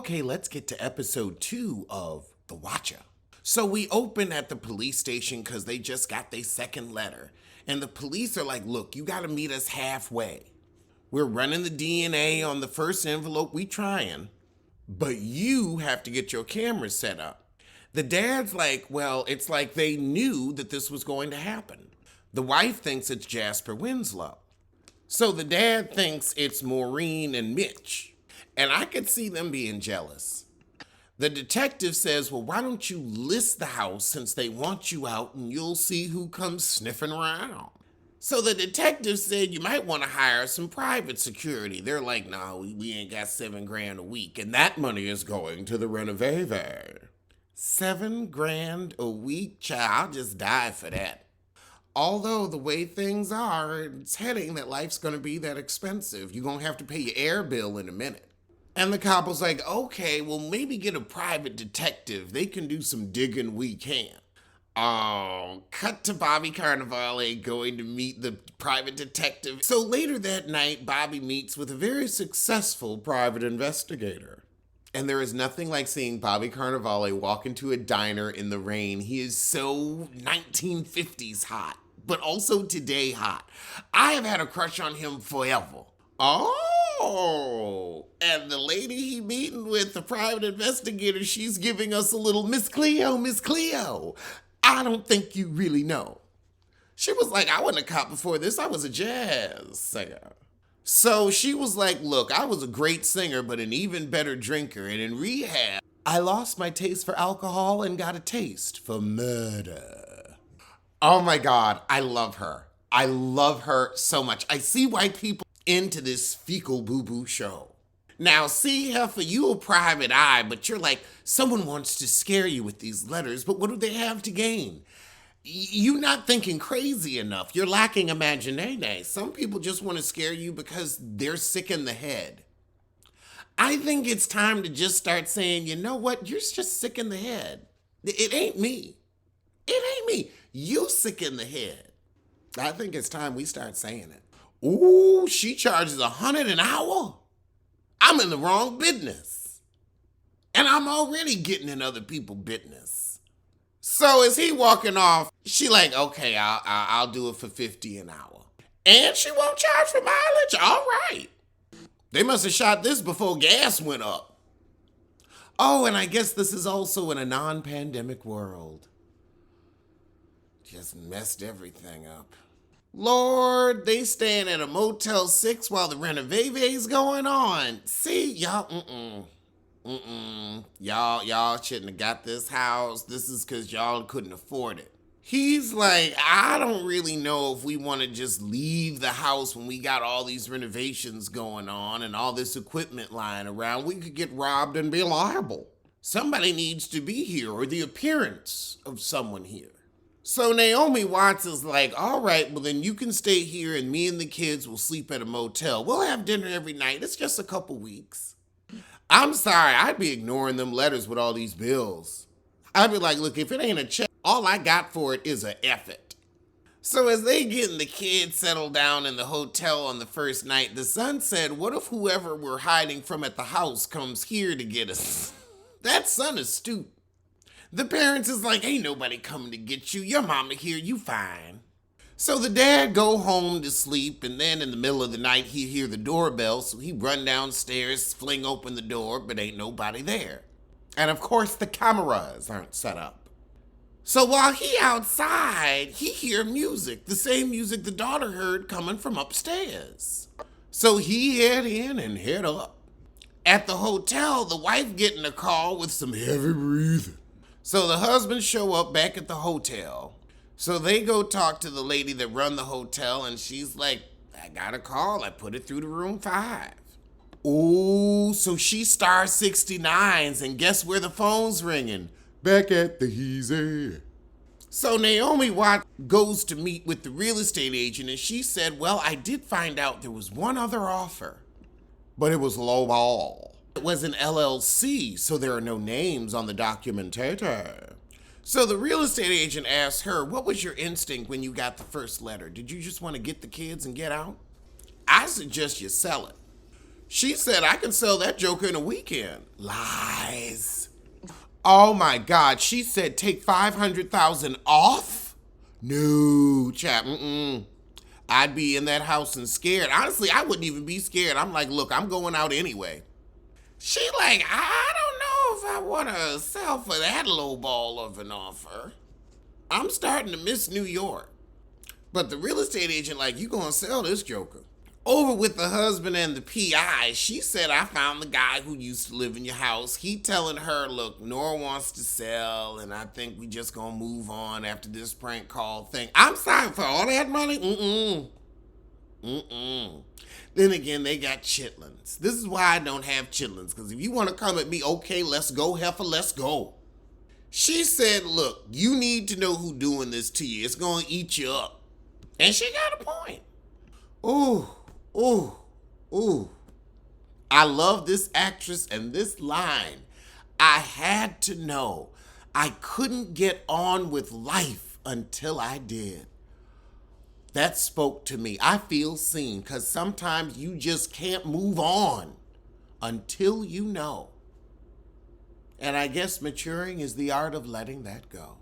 Okay, let's get to episode 2 of The Watcher. So we open at the police station because they just got their second letter. And the police are like, look, you got to meet us halfway. We're running the DNA on the first envelope, we trying. But you have to get your camera set up. The dad's like, well, it's like they knew that this was going to happen. The wife thinks it's Jasper Winslow. So the dad thinks it's Maureen and Mitch. And I could see them being jealous. The detective says, well, why don't you list the house since they want you out and you'll see who comes sniffing around. So the detective said you might want to hire some private security. They're like, no, we ain't got $7,000 a week. And that money is going to the renovator. $7,000 a week? Child, I'll just die for that. Although the way things are, it's heading that life's going to be that expensive. You're going to have to pay your air bill in a minute. And the cop was like, okay, well, maybe get a private detective. They can do some digging we can't. Oh, cut to Bobby Cannavale going to meet the private detective. So later that night, Bobby meets with a very successful private investigator. And there is nothing like seeing Bobby Cannavale walk into a diner in the rain. He is so 1950s hot, but also today hot. I have had a crush on him forever. Oh, and the lady he meeting with, the private investigator, she's giving us a little Miss Cleo, Miss Cleo. I don't think you really know. She was like, I wasn't a cop before this. I was a jazz singer. So she was like, look, I was a great singer, but an even better drinker. And in rehab, I lost my taste for alcohol and got a taste for murder. Oh my God, I love her. I love her so much. I see why people into this fecal boo-boo show. Now, see, Heifer, you a private eye, but you're like, someone wants to scare you with these letters, but what do they have to gain? You're not thinking crazy enough. You're lacking imagination. Some people just want to scare you because they're sick in the head. I think it's time to just start saying, you know what? You're just sick in the head. It ain't me. It ain't me. You sick in the head. I think it's time we start saying it. Ooh, she charges $100 an hour? I'm in the wrong business. And I'm already getting in other people's business. So as he walking off, she like, okay, I'll do it for $50 an hour. And she won't charge for mileage? All right. They must have shot this before gas went up. Oh, and I guess this is also in a non-pandemic world. Just messed everything up. Lord, they staying at a Motel 6 while the renovation's going on. See, y'all, Y'all shouldn't have got this house. This is because y'all couldn't afford it. He's like, I don't really know if we want to just leave the house when we got all these renovations going on and all this equipment lying around. We could get robbed and be liable. Somebody needs to be here, or the appearance of someone here. So Naomi Watts is like, all right, well then you can stay here and me and the kids will sleep at a motel. We'll have dinner every night. It's just a couple weeks. I'm sorry, I'd be ignoring them letters with all these bills. I'd be like, look, if it ain't a check, all I got for it is an effort. So as they getting the kids settled down in the hotel on the first night, the son said, what if whoever we're hiding from at the house comes here to get us? That son is stupid. The parents is like, ain't nobody coming to get you. Your mama here, you fine. So the dad go home to sleep, and then in the middle of the night, he hear the doorbell, so he run downstairs, fling open the door, but ain't nobody there. And of course, the cameras aren't set up. So while he outside, he hear music, the same music the daughter heard coming from upstairs. So he head in and head up. At the hotel, the wife getting a call with some heavy breathing. So the husband show up back at the hotel. So they go talk to the lady that run the hotel, and she's like, I got a call. I put it through to room 5. Oh, so she star 69s, and guess where the phone's ringing? Back at the Heezy. So Naomi Watts goes to meet with the real estate agent, and she said, well, I did find out there was one other offer, but it was lowball. It was an LLC, so there are no names on the documentator. So the real estate agent asked her, what was your instinct when you got the first letter? Did you just want to get the kids and get out? I suggest you sell it. She said I can sell that joker in a weekend. Lies. Oh my God. She said take 500,000 off? No, chap. I'd be in that house and scared. Honestly, I wouldn't even be scared. I'm like, look, I'm going out anyway. She like, I don't know if I want to sell for that low ball of an offer. I'm starting to miss New York. But the real estate agent like, you gonna sell this joker. Over with the husband and the PI, she said, I found the guy who used to live in your house. He telling her, look, Nora wants to sell, and I think we just gonna move on after this prank call thing. I'm sorry, for all that money? Then again, they got chitlins. This is why I don't have chitlins, because if you want to come at me, okay, let's go, heifer, let's go. She said, look, you need to know who doing this to you. It's gonna eat you up. And she got a point. Ooh. I love this actress and this line. I had to know. I couldn't get on with life until I did. That spoke to me. I feel seen because sometimes you just can't move on until you know. And I guess maturing is the art of letting that go.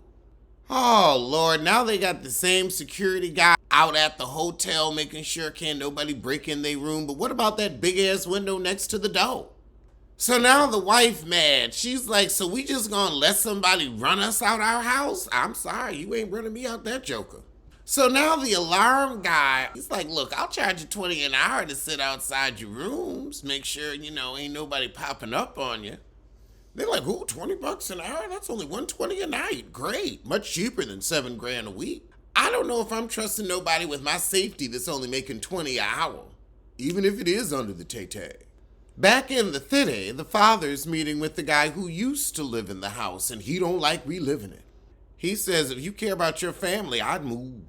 Oh, Lord, now they got the same security guy out at the hotel making sure can't nobody break in their room. But what about that big-ass window next to the door? So now the wife mad. She's like, so we just gonna let somebody run us out our house? I'm sorry, you ain't running me out that joker. So now the alarm guy, he's like, look, I'll charge you $20 an hour to sit outside your rooms. Make sure, ain't nobody popping up on you. They're like, ooh, $20 an hour? That's only $120 a night. Great. Much cheaper than $7,000 a week. I don't know if I'm trusting nobody with my safety that's only making $20 an hour, even if it is under the tay-tay. Back in the city, the father's meeting with the guy who used to live in the house, and he don't like reliving it. He says, if you care about your family, I'd move.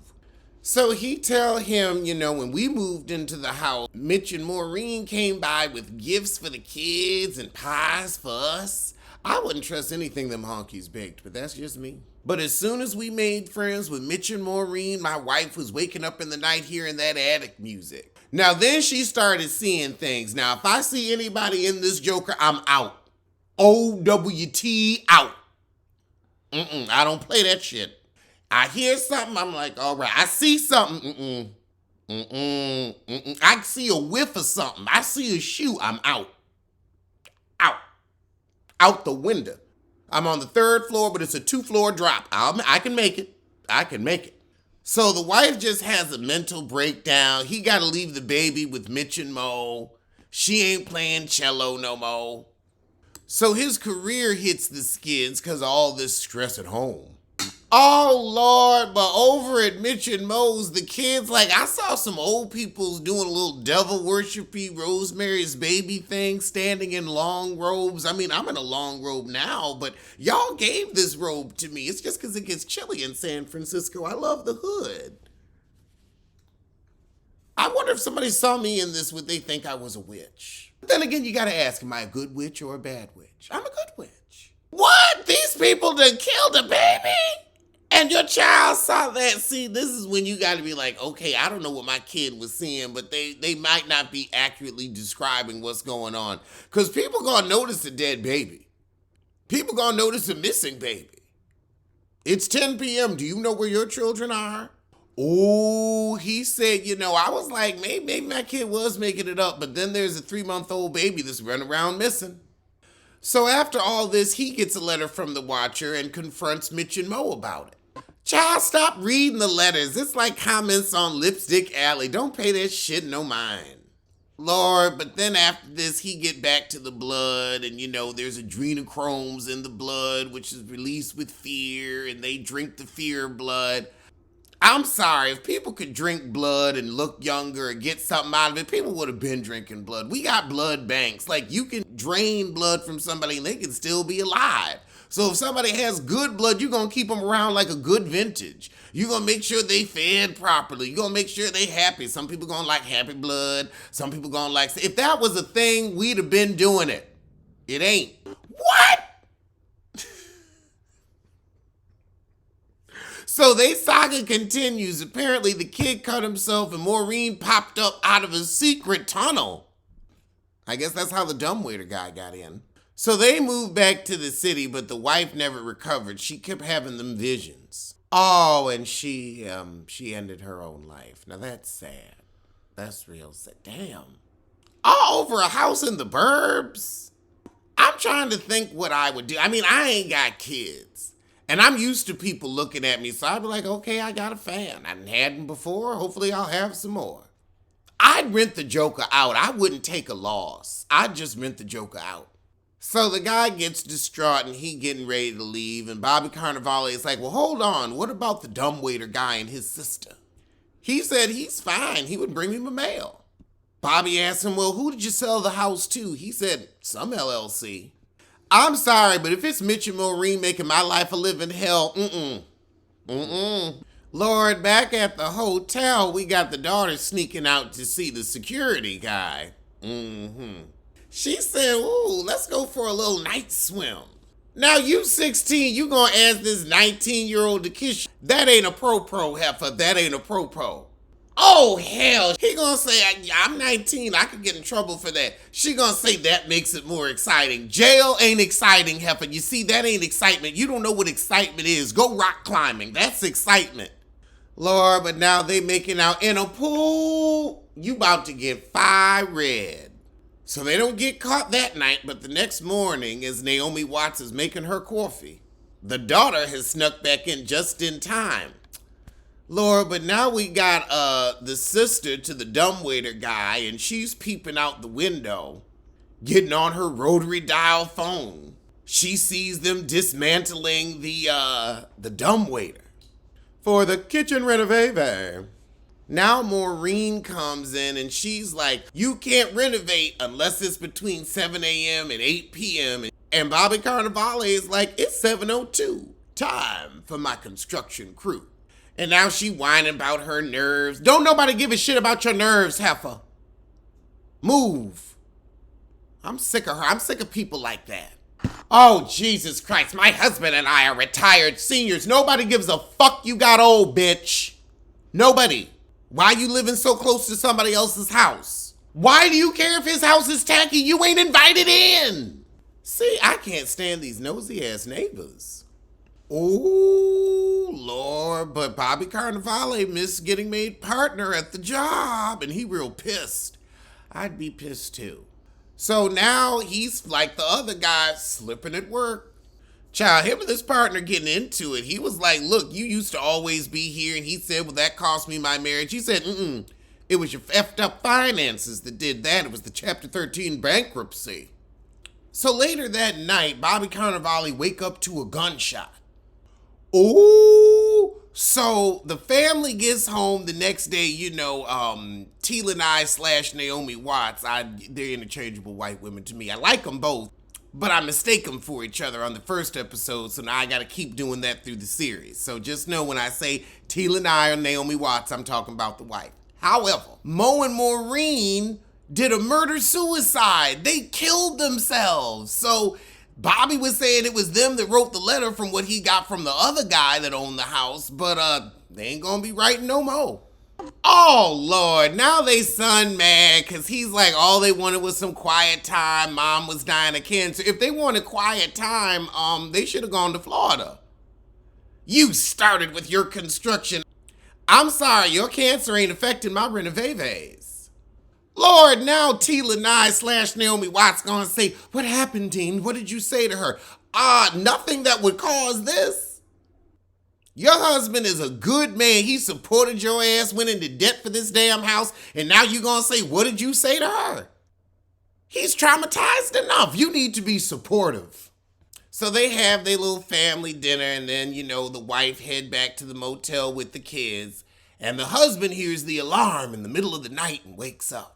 So he tell him, when we moved into the house, Mitch and Maureen came by with gifts for the kids and pies for us. I wouldn't trust anything them honkies baked, but that's just me. But as soon as we made friends with Mitch and Maureen, my wife was waking up in the night hearing that attic music. Now then she started seeing things. Now if I see anybody in this joker, I'm out. OWT out. I don't play that shit. I hear something, I'm like, all right. I see something, I see a whiff of something. I see a shoe, I'm out. Out the window. I'm on the 3rd floor, but it's a 2-floor drop. I can make it. So the wife just has a mental breakdown. He got to leave the baby with Mitch and Mo. She ain't playing cello no more. So his career hits the skids because of all this stress at home. Oh, Lord, but over at Mitch and Mo's, the kids, I saw some old peoples doing a little devil worshipy Rosemary's Baby thing, standing in long robes. I mean, I'm in a long robe now, but y'all gave this robe to me. It's just because it gets chilly in San Francisco. I love the hood. I wonder if somebody saw me in this, would they think I was a witch? But then again, you got to ask, am I a good witch or a bad witch? I'm a good witch. What? These people done killed a baby? And your child saw that. See, this is when you got to be like, okay, I don't know what my kid was seeing, but they might not be accurately describing what's going on. Because people going to notice a dead baby. People going to notice a missing baby. It's 10 p.m. Do you know where your children are? Oh, he said, I was like, maybe my kid was making it up, but then there's a 3-month-old baby that's running around missing. So after all this, he gets a letter from the watcher and confronts Mitch and Mo about it. Child, stop reading the letters. It's like comments on Lipstick Alley. Don't pay that shit no mind. Lord, but then after this, he get back to the blood, and there's adrenochromes in the blood, which is released with fear, and they drink the fear blood. I'm sorry, if people could drink blood and look younger or get something out of it, people would have been drinking blood. We got blood banks. You can drain blood from somebody and they can still be alive. So if somebody has good blood, you're going to keep them around like a good vintage. You're going to make sure they fed properly. You're going to make sure they happy. Some people going to like happy blood. Some people going to like... If that was a thing, we'd have been doing it. It ain't. What? So they saga continues. Apparently the kid cut himself and Maureen popped up out of a secret tunnel. I guess that's how the dumbwaiter guy got in. So they moved back to the city, but the wife never recovered. She kept having them visions. Oh, and she ended her own life. Now that's sad. That's real sad. Damn. All over a house in the burbs? I'm trying to think what I would do. I mean, I ain't got kids. And I'm used to people looking at me, so I'd be like, okay, I got a fan. I didn't had them before. Hopefully I'll have some more. I'd rent the joker out. I wouldn't take a loss. I'd just rent the joker out. So the guy gets distraught and he getting ready to leave. And Bobby Cannavale is like, well, hold on. What about the dumbwaiter guy and his sister? He said he's fine. He would bring me my mail. Bobby asked him, well, who did you sell the house to? He said, some LLC. I'm sorry, but if it's Mitch and Maureen making my life a living hell, Lord, back at the hotel, we got the daughter sneaking out to see the security guy. She said, ooh, let's go for a little night swim. Now you 16, you gonna ask this 19-year-old to kiss you. That ain't a pro, heifer. That ain't a pro. Oh, hell. He gonna say, I'm 19. I could get in trouble for that. She gonna say that makes it more exciting. Jail ain't exciting, heifer. You see, that ain't excitement. You don't know what excitement is. Go rock climbing. That's excitement. Lord, but now they making out in a pool. You about to get fire red. So they don't get caught that night, but the next morning, as Naomi Watts is making her coffee, the daughter has snuck back in just in time. Lord, but now we got the sister to the dumbwaiter guy, and she's peeping out the window, getting on her rotary dial phone. She sees them dismantling the dumbwaiter for the kitchen renovation. Now Maureen comes in and she's like, you can't renovate unless it's between 7 a.m. and 8 p.m. And Bobby Cannavale is like, it's 7:02, time for my construction crew. And now she whining about her nerves. Don't nobody give a shit about your nerves, heifer. Move. I'm sick of her. I'm sick of people like that. Oh, Jesus Christ. My husband and I are retired seniors. Nobody gives a fuck you got old, bitch. Nobody. Why you living so close to somebody else's house? Why do you care if his house is tacky? You ain't invited in. See, I can't stand these nosy ass neighbors. Oh, Lord, but Bobby Cannavale missed getting made partner at the job, and he real pissed. I'd be pissed too. So now he's like the other guy, slipping at work. Child, him and this partner getting into it. He was like, look, you used to always be here. And he said, well, that cost me my marriage. He said, it was your effed up finances that did that. It was the Chapter 13 bankruptcy. So later that night, Bobby Cannavale wake up to a gunshot. Oh, so the family gets home the next day, Tila and I / Naomi Watts, they're interchangeable white women to me. I like them both, but I mistake them for each other on the first episode, so now I got to keep doing that through the series. So just know when I say Tila and I or Naomi Watts, I'm talking about the wife. However, Mo and Maureen did a murder-suicide. They killed themselves. So Bobby was saying it was them that wrote the letter from what he got from the other guy that owned the house, but they ain't gonna be writing no more. Oh, Lord, now they son mad because he's like, all they wanted was some quiet time. Mom was dying of cancer. If they wanted quiet time, they should have gone to Florida. You started with your construction. I'm sorry, your cancer ain't affecting my renovations. Lord, now Tila and I / Naomi Watts gonna say, what happened, Dean? What did you say to her? Nothing that would cause this. Your husband is a good man. He supported your ass, went into debt for this damn house, and now you gonna say, what did you say to her? He's traumatized enough. You need to be supportive. So they have their little family dinner, and then, the wife head back to the motel with the kids, and the husband hears the alarm in the middle of the night and wakes up.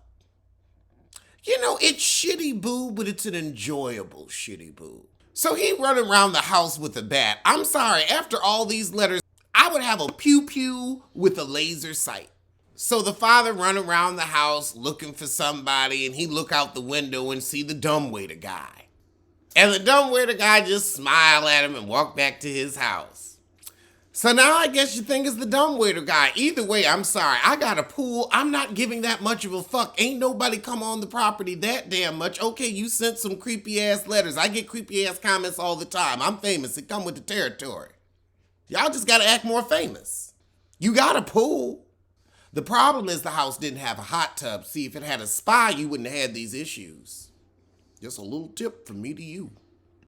It's shitty boo, but it's an enjoyable shitty boo. So he running around the house with a bat. I'm sorry, after all these letters, I would have a pew-pew with a laser sight. So the father run around the house looking for somebody, and he look out the window and see the dumbwaiter guy. And the dumbwaiter guy just smile at him and walk back to his house. So now I guess you think it's the dumbwaiter guy. Either way, I'm sorry. I got a pool. I'm not giving that much of a fuck. Ain't nobody come on the property that damn much. Okay, you sent some creepy ass letters. I get creepy ass comments all the time. I'm famous. It come with the territory. Y'all just gotta act more famous. You got a pool. The problem is the house didn't have a hot tub. See, if it had a spa, you wouldn't have had these issues. Just a little tip from me to you.